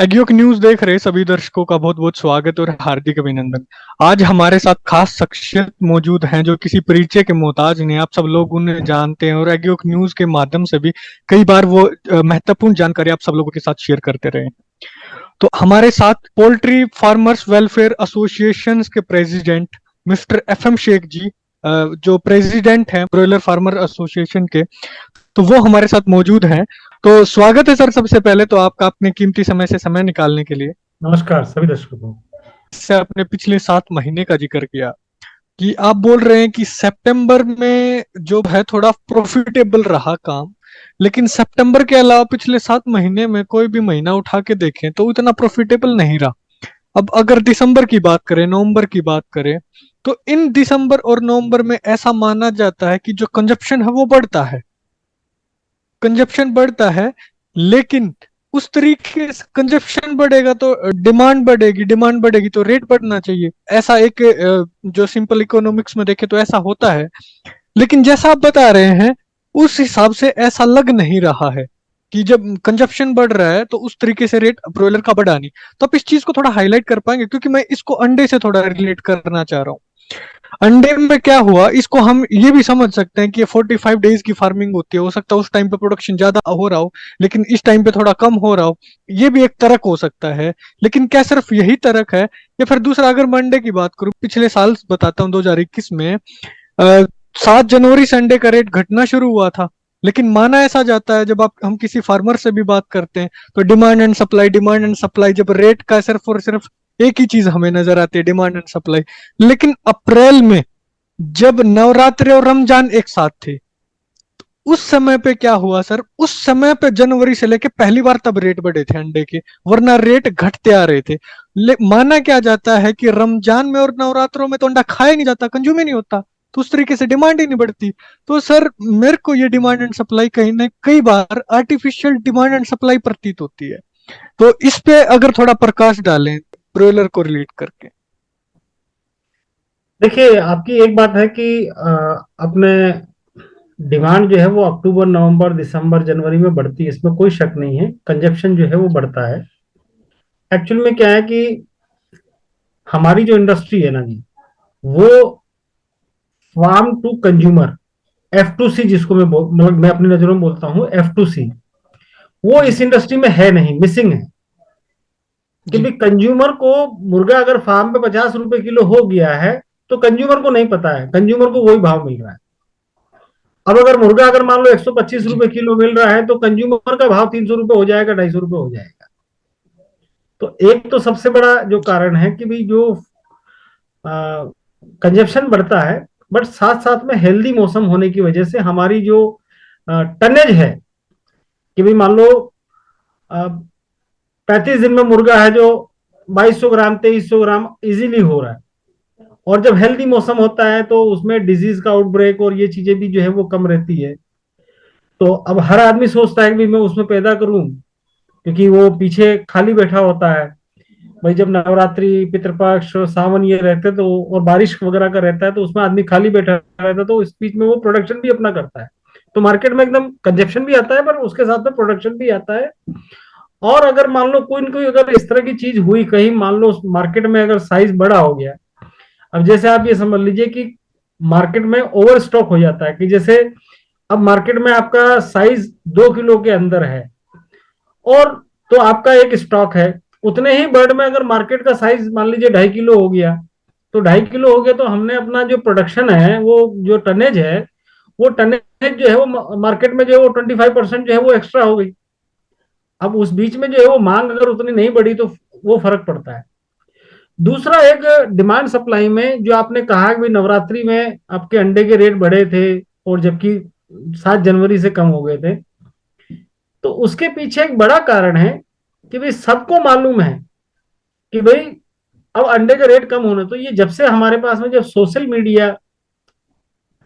एग्योक news देख रहे सभी दर्शकों का बहुत बहुत स्वागत और हार्दिक अभिनंदन। आज हमारे साथ खास शख्सियत मौजूद हैं जो किसी परिचय के मोहताज नहीं। आप सब लोग उन्हें जानते हैं और एग्योक न्यूज के माध्यम से भी कई बार वो महत्वपूर्ण जानकारी आप सब लोगों के साथ शेयर करते रहे। तो हमारे साथ पोल्ट्री फार्मर्स वेलफेयर एसोसिएशन के प्रेसिडेंट मिस्टर FM शेख जी, जो प्रेसिडेंट हैं ब्रॉयलर फार्मर एसोसिएशन के, तो वो हमारे साथ मौजूद हैं। तो स्वागत है सर, सबसे पहले तो आपका अपने कीमती समय से समय निकालने के लिए। नमस्कार सभी दर्शकों को। से आपने पिछले 7 महीने का जिक्र किया कि आप बोल रहे हैं कि सितंबर में जो है थोड़ा प्रॉफिटेबल रहा काम, लेकिन सितंबर के अलावा पिछले 7 महीने में कोई भी महीना उठा के देखें तो उतना प्रॉफिटेबल नहीं रहा। अब अगर दिसंबर की बात करें, नवंबर की बात करें, तो इन दिसंबर और नवंबर में ऐसा माना जाता है कि जो कंजप्शन है वो बढ़ता है, कंजप्शन बढ़ता है। लेकिन उस तरीके से कंजप्शन बढ़ेगा तो डिमांड बढ़ेगी, डिमांड बढ़ेगी तो रेट बढ़ना चाहिए। ऐसा एक जो सिंपल इकोनॉमिक्स में देखे तो ऐसा होता है। लेकिन जैसा आप बता रहे हैं उस हिसाब से ऐसा लग नहीं रहा है कि जब कंजप्शन बढ़ रहा है तो उस तरीके से रेट ब्रॉयलर का बढ़ा नहीं। तो आप इस चीज को थोड़ा हाईलाइट कर पाएंगे, क्योंकि मैं इसको अंडे से थोड़ा रिलेट करना चाह रहा हूँ। अंडे में क्या हुआ, इसको हम ये भी समझ सकते हैं कि ये 45 डेज की फार्मिंग होती है। हो सकता है उस टाइम पे प्रोडक्शन ज्यादा हो रहा हो, लेकिन इस टाइम पे थोड़ा कम हो रहा हो। ये भी एक तर्क हो सकता है। लेकिन क्या सिर्फ यही तर्क है, या फिर दूसरा, अगर मैं अंडे की बात करूं, पिछले साल बताता हूँ 2021 में 7 जनवरी से अंडे का रेट घटना शुरू हुआ था। लेकिन माना ऐसा जाता है, जब आप हम किसी फार्मर से भी बात करते हैं तो demand and supply, demand and supply, जब रेट का सिर्फ और सिर्फ एक ही चीज हमें नजर आती है, डिमांड एंड सप्लाई। लेकिन अप्रैल में जब नवरात्रि और रमजान एक साथ थे, उस समय पे क्या हुआ सर, उस समय पे जनवरी से लेके पहली बार तब रेट बढ़े थे अंडे के, वरना रेट घटते आ रहे थे। माना क्या जाता है कि रमजान में और नवरात्रों में तो अंडा खाया नहीं जाता, कंज्यूम ही नहीं होता, तो उस तरीके से डिमांड ही नहीं बढ़ती। तो सर मेरे को ये डिमांड एंड सप्लाई कहीं ना कई बार आर्टिफिशियल डिमांड एंड सप्लाई प्रतीत होती है। तो इस पे अगर थोड़ा प्रकाश डालें ब्रॉयलर को रिलेट करके। देखिए, आपकी एक बात है कि अपने डिमांड जो है वो अक्टूबर नवंबर दिसंबर जनवरी में बढ़ती है, इसमें कोई शक नहीं है। कंजप्शन जो है वो बढ़ता है। एक्चुअल में क्या है कि हमारी जो इंडस्ट्री है ना जी, वो फार्म टू कंज्यूमर, F2C जिसको मतलब मैं अपनी नजरों में बोलता हूँ F2C, वो जी इस इंडस्ट्री में है नहीं, मिसिंग है। कि जी भी कंज्यूमर को मुर्गा अगर फार्म पे 50 रुपए किलो हो गया है तो कंज्यूमर को नहीं पता है, कंज्यूमर को वही भाव मिल रहा है। अब अगर मुर्गा अगर मान लो 125 जी रुपए किलो मिल रहा है तो कंज्यूमर का भाव 300 रुपए हो जाएगा, 250 रुपए हो जाएगा। तो एक तो सबसे बड़ा जो जी कारण है कि भाई जो कंजप्शन बढ़ता है, बट साथ साथ में हेल्दी मौसम होने की वजह से हमारी जो टनेज है, कि भाई मान लो 35 दिन में मुर्गा है जो 2200 ग्राम 2300 ग्राम इजीली हो रहा है। और जब हेल्दी मौसम होता है तो उसमें डिजीज का आउटब्रेक और ये चीजें भी जो है वो कम रहती है। तो अब हर आदमी सोचता है कि मैं उसमें पैदा करूं, क्योंकि वो पीछे खाली बैठा होता है। भाई जब नवरात्रि पितृपक्ष सावन ये रहते तो और बारिश वगैरह का रहता है तो उसमें आदमी खाली बैठा रहता है, तो इस बीच में वो प्रोडक्शन भी अपना करता है। तो मार्केट में एकदम कंजप्शन भी आता है, पर उसके साथ में प्रोडक्शन भी आता है। और अगर मान लो कोई न कोई अगर इस तरह की चीज हुई कहीं, मान लो मार्केट में अगर साइज बड़ा हो गया, अब जैसे आप ये समझ लीजिए कि मार्केट में ओवर स्टॉक हो जाता है, कि जैसे अब मार्केट में आपका साइज 2 किलो के अंदर है और तो आपका एक स्टॉक है। उतने ही बर्ड में अगर मार्केट का साइज मान लीजिए 2.5 किलो हो गया, तो 2.5 किलो हो गया तो हमने अपना जो प्रोडक्शन है, वो जो टनेज है, वो टनेज जो है वो मार्केट में जो है वो 25% जो है वो एक्स्ट्रा हो गई। अब उस बीच में जो है वो मांग अगर उतनी नहीं बढ़ी तो वो फर्क पड़ता है। दूसरा एक डिमांड सप्लाई में जो आपने कहा कि नवरात्रि में आपके अंडे के रेट बढ़े थे और जबकि 7 जनवरी से कम हो गए थे, तो उसके पीछे एक बड़ा कारण है कि भाई सबको मालूम है कि भाई अब अंडे का रेट कम होना, तो ये जब से हमारे पास में जब सोशल मीडिया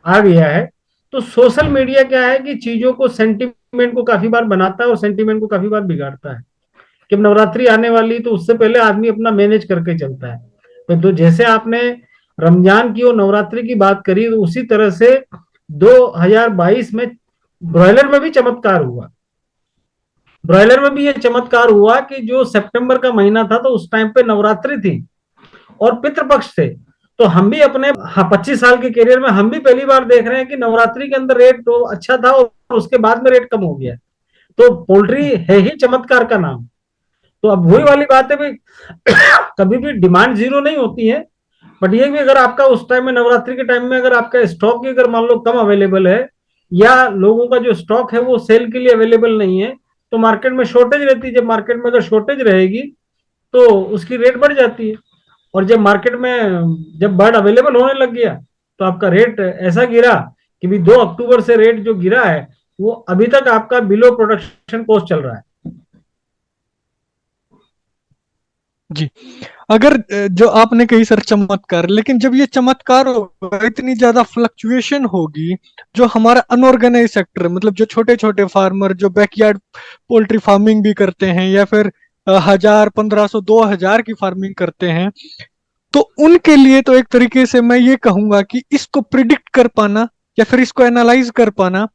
आ गया है, तो सोशल मीडिया क्या है कि चीजों को सेंटीमेंट को काफी बार बनाता है और सेंटीमेंट को काफी बार बिगाड़ता है। कि नवरात्रि आने वाली तो उससे पहले आदमी अपना मैनेज करके चलता है। तो जैसे आपने रमजान की और नवरात्रि की बात करी, तो उसी तरह से 2022 में ब्रॉयलर में भी चमत्कार हुआ। ब्रॉयलर में भी ये चमत्कार हुआ कि जो सितंबर का महीना था तो उस टाइम पे नवरात्रि थी और पितृपक्ष थे। तो हम भी अपने 25 साल के करियर में हम भी पहली बार देख रहे हैं कि नवरात्रि के अंदर रेट तो अच्छा था और उसके बाद में रेट कम हो गया। तो पोल्ट्री है ही चमत्कार का नाम। तो अब वही वाली बात है भाई, कभी भी डिमांड जीरो नहीं होती है। बट ये भी अगर आपका उस टाइम में नवरात्रि के टाइम में अगर आपका स्टॉक की अगर मान लो कम अवेलेबल है या लोगों का जो स्टॉक है वो सेल के लिए अवेलेबल नहीं है तो मार्केट में शॉर्टेज रहती है। जब मार्केट में अगर शॉर्टेज रहेगी तो उसकी रेट बढ़ जाती है। और जब मार्केट में जब बर्ड अवेलेबल होने लग गया तो आपका रेट ऐसा गिरा कि भी 2 अक्टूबर से रेट जो गिरा है वो अभी तक आपका बिलो प्रोडक्शन कॉस्ट चल रहा है। जी। अगर जो आपने कही सर चमत्कार, लेकिन जब ये चमत्कार होगा, इतनी ज्यादा फ्लक्चुएशन होगी, जो हमारा अनऑर्गेनाइज सेक्टर, मतलब जो छोटे छोटे फार्मर जो बैकयार्ड पोल्ट्री फार्मिंग भी करते हैं या फिर 1000, 1500, 2000 की फार्मिंग करते हैं, तो उनके लिए तो एक तरीके से मैं ये कहूंगा कि इसको प्रिडिक्ट कर पाना या फिर इसको एनालाइज कर पाना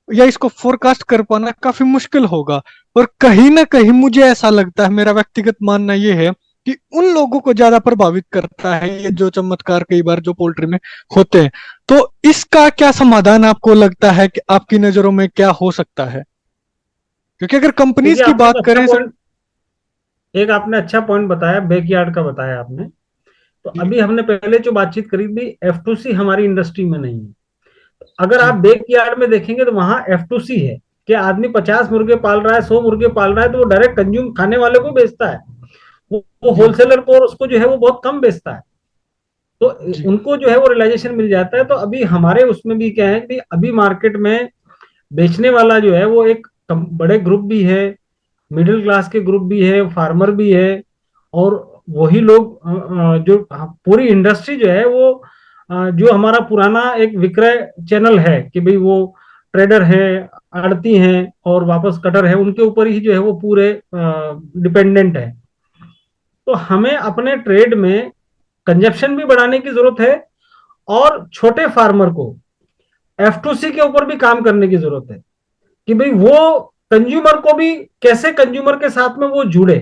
या इसको फोरकास्ट कर पाना काफी मुश्किल होगा। और कहीं ना कहीं मुझे ऐसा लगता है, मेरा व्यक्तिगत मानना ये है कि उन लोगों को ज्यादा प्रभावित करता है ये जो चमत्कार कई बार जो पोल्ट्री में होते हैं। तो इसका क्या समाधान आपको लगता है कि आपकी नजरों में क्या हो सकता है? क्योंकि अगर कंपनीज देखिए की आपने एक बात अच्छा करें सर। पॉइंट एक आपने अच्छा पॉइंट बताया, बैकयार्ड का बताया आपने। तो जी। अभी हमने पहले जो बातचीत करी थी, F2C हमारी इंडस्ट्री में नहीं है। अगर आप जी। बैकयार्ड में देखेंगे तो वहां F2C है कि आदमी 50 मुर्गे पाल रहा है, 100 मुर्गे पाल रहा है तो वो डायरेक्ट कंज्यूम खाने वाले को बेचता है। वो जी। होलसेलर को और उसको जो है वो बहुत कम बेचता है। तो जी। उनको जो है वो रियलाइजेशन मिल जाता है। तो अभी हमारे उसमें भी क्या है कि अभी मार्केट में बेचने वाला जो है वो एक बड़े ग्रुप भी है, मिडिल क्लास के ग्रुप भी है, फार्मर भी है। और वही लोग जो पूरी इंडस्ट्री जो है वो जो हमारा पुराना एक विक्रय चैनल है कि भाई वो ट्रेडर है, आड़ती हैं और वापस कटर है, उनके ऊपर ही जो है वो पूरे डिपेंडेंट है। तो हमें अपने ट्रेड में कंजप्शन भी बढ़ाने की जरूरत है और छोटे फार्मर को F2C के ऊपर भी काम करने की जरूरत है कि भाई वो कंज्यूमर को भी कैसे कंज्यूमर के साथ में वो जुड़े।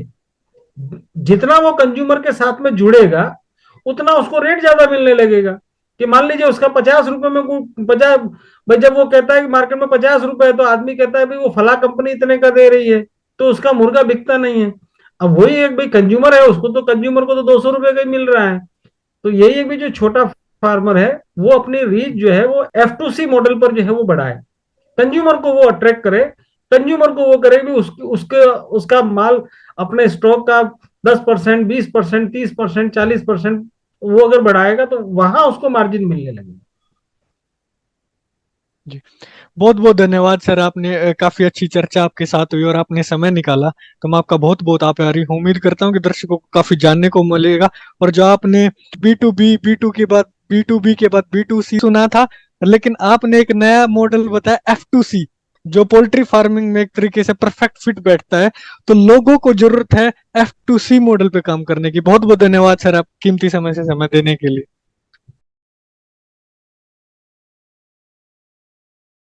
जितना वो कंज्यूमर के साथ में जुड़ेगा उतना उसको रेट ज्यादा मिलने लगेगा। कि मान लीजिए उसका 50 रुपए में 50, भाई जब वो कहता है कि मार्केट में 50 रुपए है तो आदमी कहता है भाई वो फला कंपनी इतने का दे रही है तो उसका मुर्गा बिकता नहीं है। अब वही एक भाई कंज्यूमर है, उसको तो कंज्यूमर को तो 200 रुपए का ही मिल रहा है। तो यही एक भी जो छोटा फार्मर है वो अपनी रीच जो है वो F2C मॉडल पर जो है वो बढ़ाए, कंज्यूमर को वो अट्रैक्ट करे, कंज्यूमर को वो करे भी उसके उसका माल अपने स्टॉक का 10%, 20%, 30%, 40% वो अगर बढ़ाएगा तो वहां उसको मार्जिन मिलने लगेगा। जी। बहुत बहुत धन्यवाद सर, आपने काफी अच्छी चर्चा आपके साथ हुई और आपने समय निकाला, तो मैं आपका बहुत बहुत आभारी हूँ। उम्मीद करता हूँ कि दर्शकों को काफी जानने को मिलेगा। और जो आपने बी टू बी के बाद बी टू सी सुना था, लेकिन आपने एक नया मॉडल बताया F2C, जो पोल्ट्री फार्मिंग में एक तरीके से परफेक्ट फिट बैठता है। तो लोगों को जरूरत है F2C मॉडल पे काम करने की। बहुत बहुत धन्यवाद सर, आप कीमती समय से समय देने के लिए।